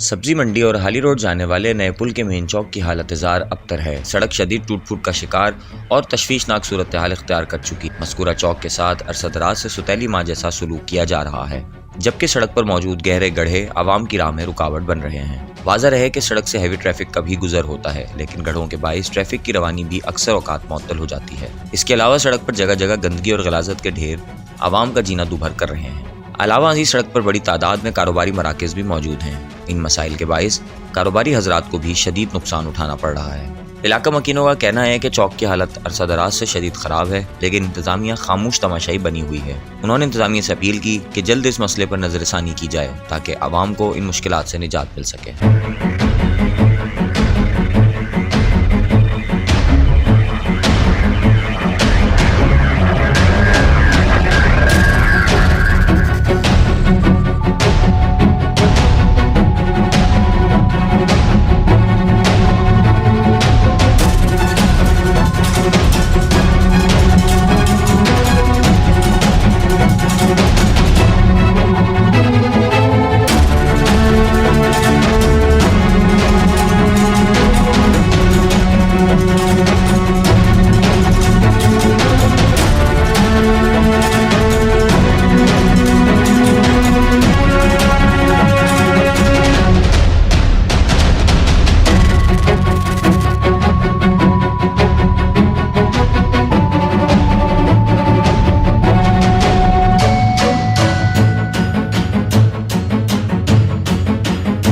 सब्जी मंडी और हाली रोड जाने वाले नए पुल के मेन चौक की हालत जार अबतर है। सड़क शदीद टूट फूट का शिकार और तशवीशनाक सूरत हाल इख्तियार कर चुकी। मज़कूरा चौक के साथ अरसदराज से सुतैली माँ जैसा सलूक किया जा रहा है, जबकि सड़क पर मौजूद गहरे गड्ढे आवाम की राह में रुकावट बन रहे हैं। वाज़ह रहे कि सड़क से हैवी ट्रैफिक का भी गुजर होता है, लेकिन गड्ढों के बाइस ट्रैफिक की रवानी भी अक्सर औकात मुअत्तल हो जाती है। इसके अलावा सड़क पर जगह जगह गंदगी और गलाजत के ढेर आवाम का जीना दुभर कर रहे हैं। अलावा इस सड़क पर बड़ी तादाद में कारोबारी मराकज़ भी मौजूद हैं। इन मसाइल के बाइस कारोबारी हजरात को भी शदीद नुकसान उठाना पड़ रहा है। इलाका मकीनों का कहना है कि चौक की हालत अरसा-दराज से शदीद ख़राब है, लेकिन इंतज़ामिया खामोश तमाशाई बनी हुई है। उन्होंने इंतज़ामिया से अपील की कि जल्द इस मसले पर नज़रसानी की जाए ताकि आवाम को इन मुश्किलात से निजात मिल सके।